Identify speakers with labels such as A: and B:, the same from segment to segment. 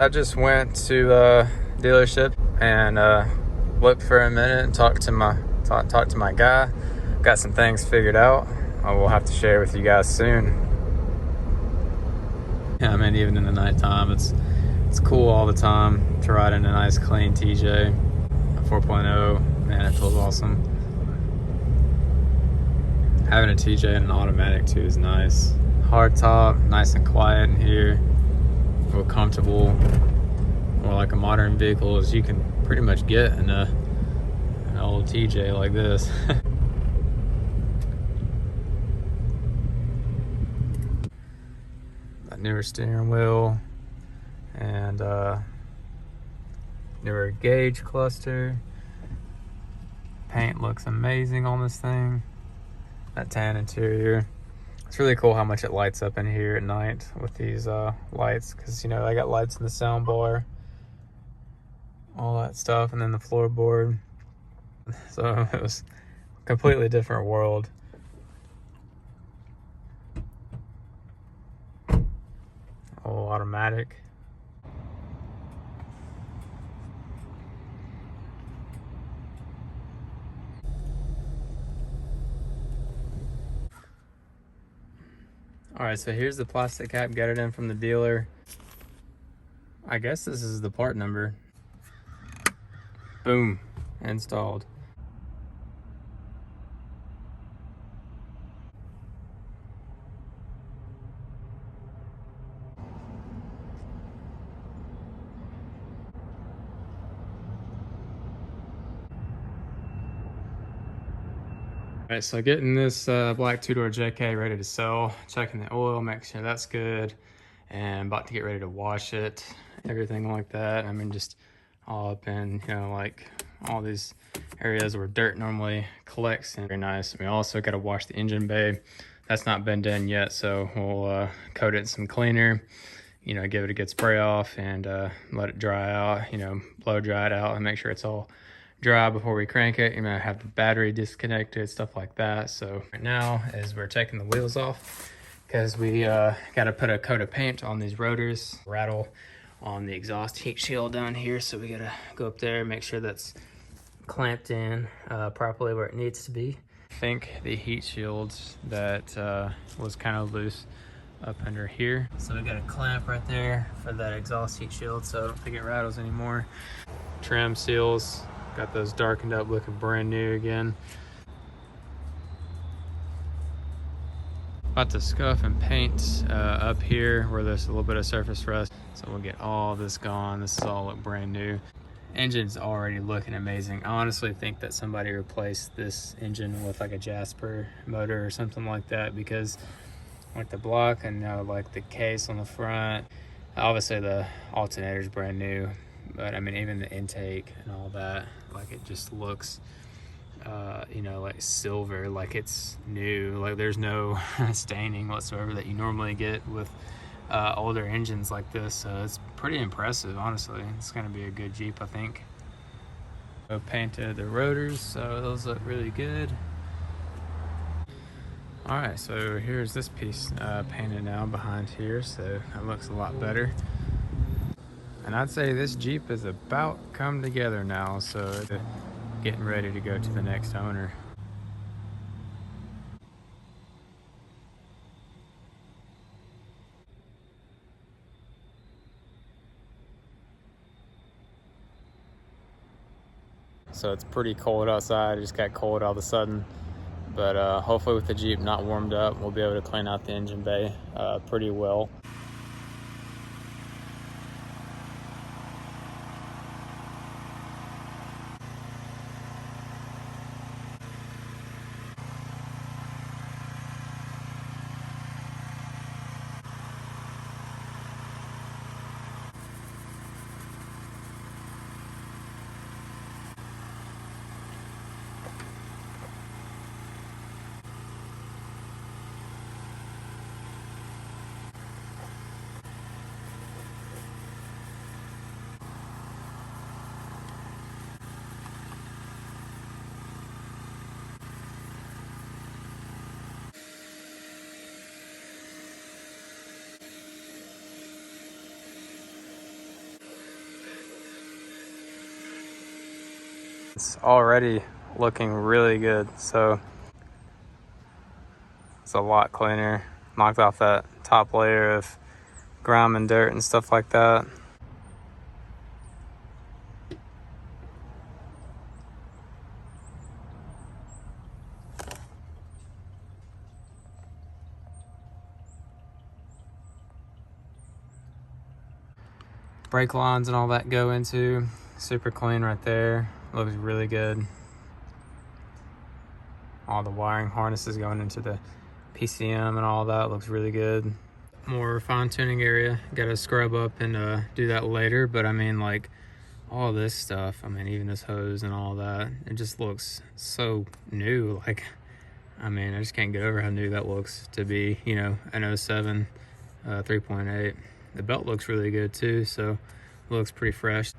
A: I just went to the dealership and looked for a minute and talked to my guy. Got some things figured out. I will have to share with you guys soon. Yeah, I mean, even in the nighttime, it's cool all the time to ride in a nice clean TJ. A 4.0, man, it feels awesome. Having a TJ and an automatic too is nice. Hard top, nice and quiet in here. Real comfortable. More like a modern vehicle as you can pretty much get in an old TJ like this. That newer steering wheel and newer gauge cluster. Paint looks amazing on this thing. That tan interior. It's really cool how much it lights up in here at night with these lights, because you know I got lights in the sound bar, all that stuff, and then the floorboard. So it was a completely different world. All automatic. All right, so here's the plastic cap. Got it in from the dealer. I guess this is the part number. Boom, installed. All right, so getting this black two-door JK ready to sell, checking the oil, make sure that's good, and about to get ready to wash it, everything like that. I mean, just all up in, you know, like all these areas where dirt normally collects. And very nice. We also got to wash the engine bay. That's not been done yet, so we'll coat it in some cleaner, you know, give it a good spray off and let it dry out, you know, blow dry it out and make sure it's all dry before we crank it. You might have the battery disconnected, stuff like that. So right now is we're taking the wheels off because we got to put a coat of paint on these rotors. Rattle on the exhaust heat shield down here, so we got to go up there, make sure that's clamped in properly where it needs to be. I think the heat shields that was kind of loose up under here, so we got a clamp right there for that exhaust heat shield so I don't think it rattles anymore. Trim seals, got those darkened up, looking brand new again. About to scuff and paint up here where there's a little bit of surface rust, so we'll get all this gone. This is all look brand new. Engine's already looking amazing. I honestly think that somebody replaced this engine with like a Jasper motor or something like that, because like the block and like the case on the front, obviously the alternator's brand new, but I mean even the intake and all that, like it just looks you know, like silver, like it's new. Like there's no staining whatsoever that you normally get with older engines like this. So it's pretty impressive, honestly. It's gonna be a good Jeep, I think. I painted the rotors, so those look really good. All right, so here's this piece painted now behind here, so that looks a lot better. And I'd say this Jeep is about come together now, so it's getting ready to go to the next owner. So it's pretty cold outside. It just got cold all of a sudden, but hopefully with the Jeep not warmed up, we'll be able to clean out the engine bay pretty well. It's already looking really good. So it's a lot cleaner. Knocked off that top layer of grime and dirt and stuff like that. Brake lines and all that go into. Super clean right there. Looks really good. All the wiring harnesses going into the PCM and all that looks really good. More fine tuning area. Got to scrub up and do that later. But I mean, like all this stuff, I mean, even this hose and all that, it just looks so new. Like, I mean, I just can't get over how new that looks to be, you know, an 07 3.8. The belt looks really good too, so it looks pretty fresh.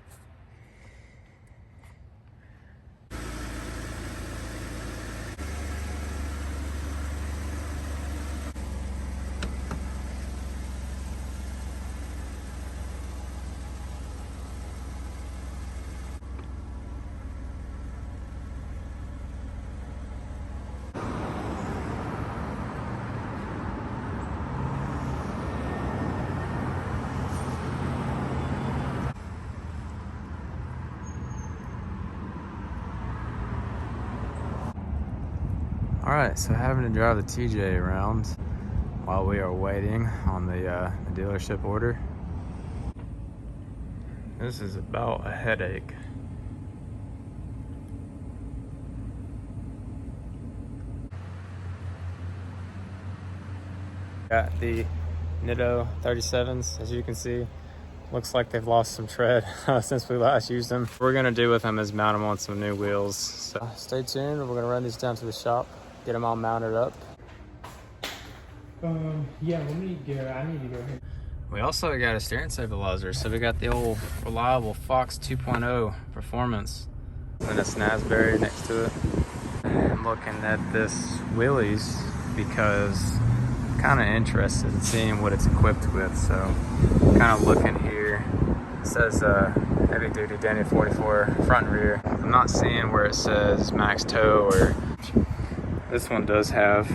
A: All right, so having to drive the TJ around while we are waiting on the dealership order. This is about a headache. Got the Nitto 37s, as you can see. Looks like they've lost some tread since we last used them. What we're gonna do with them is mount them on some new wheels. So stay tuned, we're gonna run these down to the shop, get them all mounted up.
B: Yeah, I need to go ahead.
A: We also got a steering stabilizer, so we got the old reliable Fox 2.0 performance and a Snazberry next to it. I'm looking at this Willys because I'm kind of interested in seeing what it's equipped with. So kind of looking here, it says heavy duty Daniel 44 front and rear. I'm not seeing where it says max tow or. This one does have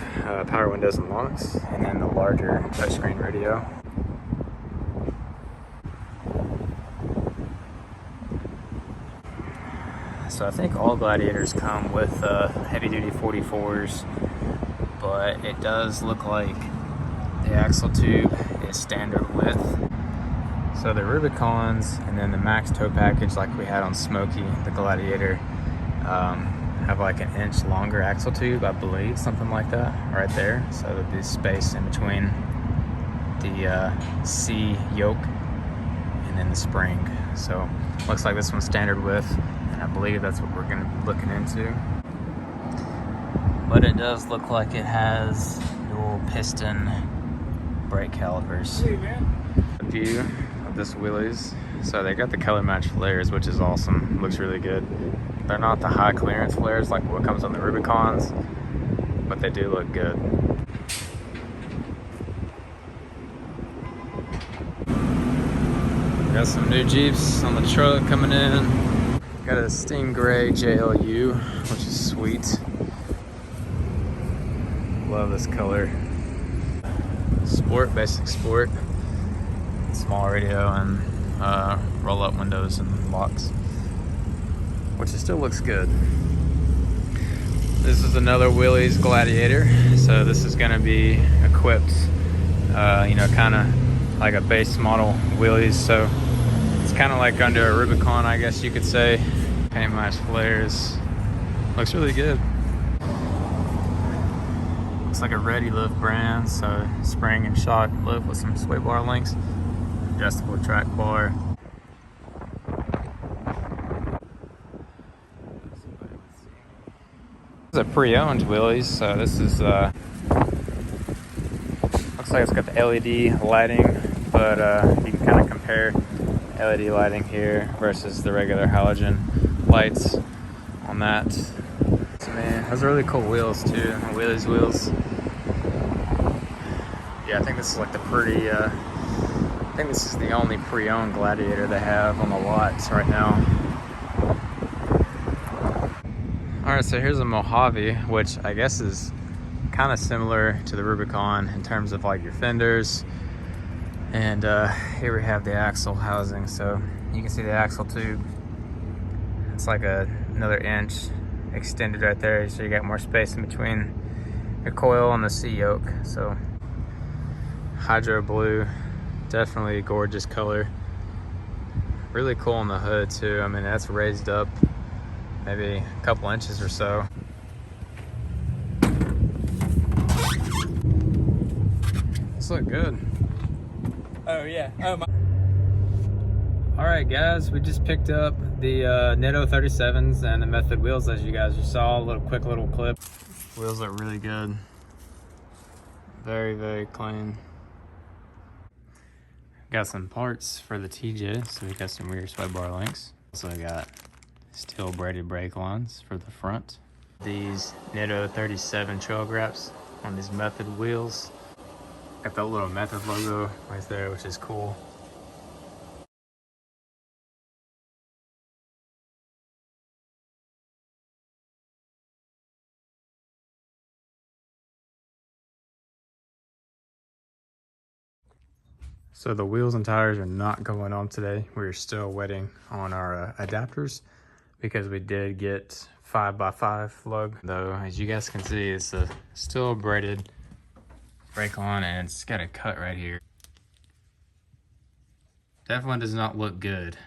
A: power windows and locks, and then the larger touchscreen radio. So I think all Gladiators come with heavy-duty 44s, but it does look like the axle tube is standard width. So the Rubicons and then the max tow package like we had on Smokey, the Gladiator, have like an inch longer axle tube, I believe, something like that, right there. So there'd be space in between the C yoke and then the spring. So looks like this one's standard width, and I believe that's what we're gonna be looking into. But it does look like it has dual piston brake calipers.
B: Hey, man.
A: A view of this Willys. So they got the color match flares, which is awesome. Looks really good. They're not the high clearance flares like what comes on the Rubicons, but they do look good. Got some new Jeeps on the truck coming in. Got a Stingray JLU, which is sweet. Love this color. Sport, basic sport. Small radio and roll up windows and locks, which it still looks good. This is another Willys Gladiator. So this is gonna be equipped, you know, kind of like a base model Willys. So it's kind of like under a Rubicon, I guess you could say. Paint match flares. Looks really good. Looks like a Ready Lift brand. So spring and shock lift with some sway bar links. Adjustable track bar. This is a pre-owned Willys, so this is looks like it's got the LED lighting, but you can kind of compare LED lighting here versus the regular halogen lights on that. So, man, those are really cool wheels too, Willys wheels. Yeah, I think this is like the pretty. I think this is the only pre-owned Gladiator they have on the lots right now. All right, so here's a Mojave, which I guess is kind of similar to the Rubicon in terms of like your fenders. And here we have the axle housing. So you can see the axle tube. It's like another inch extended right there. So you got more space in between your coil and the C yoke. So hydro blue, definitely a gorgeous color. Really cool on the hood too. I mean, that's raised up maybe a couple inches or so. This look good.
B: Oh yeah. Oh my.
A: All right, guys, we just picked up the Nitto 37s and the Method wheels, as you guys just saw. A quick little clip. Wheels look really good. Very, very clean. Got some parts for the TJ, so we got some rear sway bar links. Also got steel braided brake lines for the front. These Nitto 37 trail grips on these Method wheels. Got that little Method logo right there, which is cool. So the wheels and tires are not going on today. We're still waiting on our adapters because we did get 5x5 lug. Though, as you guys can see, it's still a braided brake line and it's got a cut right here. Definitely does not look good.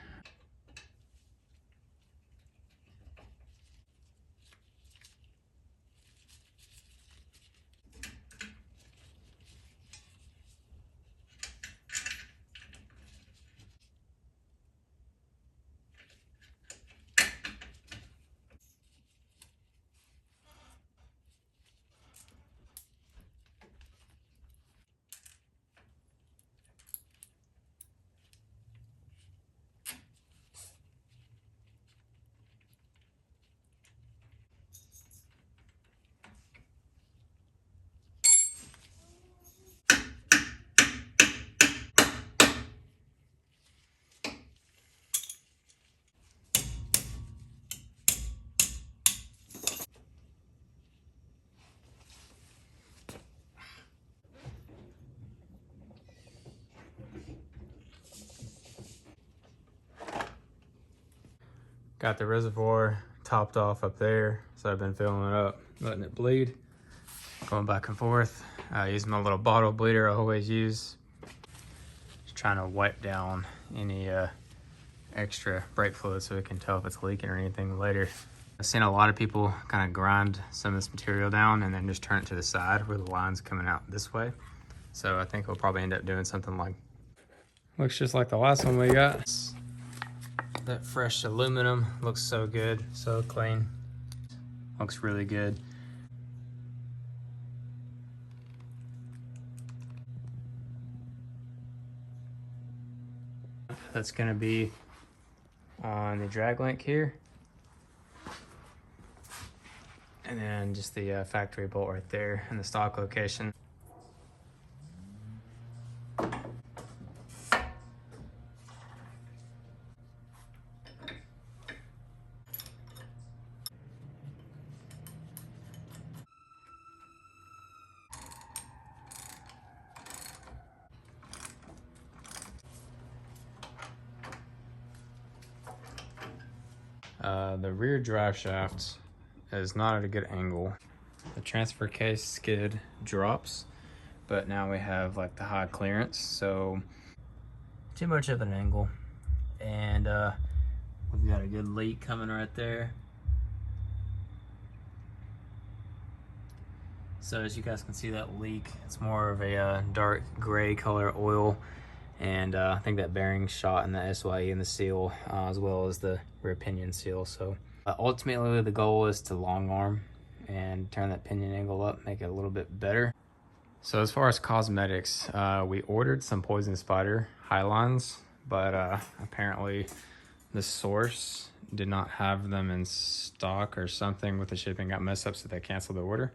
A: Got the reservoir topped off up there, so I've been filling it up, letting it bleed, going back and forth. Using my little bottle bleeder I always use. Just trying to wipe down any extra brake fluid so we can tell if it's leaking or anything later. I've seen a lot of people kind of grind some of this material down and then just turn it to the side where the line's coming out this way. So I think we'll probably end up doing something like, looks just like the last one we got. That fresh aluminum looks so good, so clean. Looks really good. That's gonna be on the drag link here. And then just the factory bolt right there in the stock location. The rear drive shaft is not at a good angle. The transfer case skid drops, but now we have like the high clearance, so too much of an angle. And we've got a good leak coming right there. So as you guys can see, that leak, it's more of a dark gray color oil. And I think that bearing shot in the SYE and the seal, as well as the rear pinion seal. So ultimately the goal is to long arm and turn that pinion angle up, make it a little bit better. So as far as cosmetics, we ordered some Poison Spider highlines, but apparently the source did not have them in stock or something with the shipping got messed up, so they canceled the order.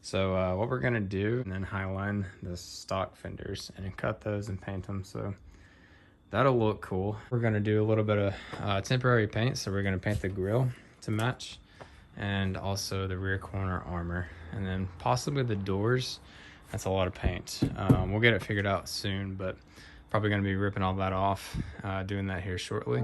A: So what we're gonna do, and then highline the stock fenders and then cut those and paint them. So that'll look cool. We're gonna do a little bit of temporary paint. So we're gonna paint the grill to match. and also the rear corner armor, and then possibly the doors. That's a lot of paint. We'll get it figured out soon, but probably going to be ripping all that off, doing that here shortly.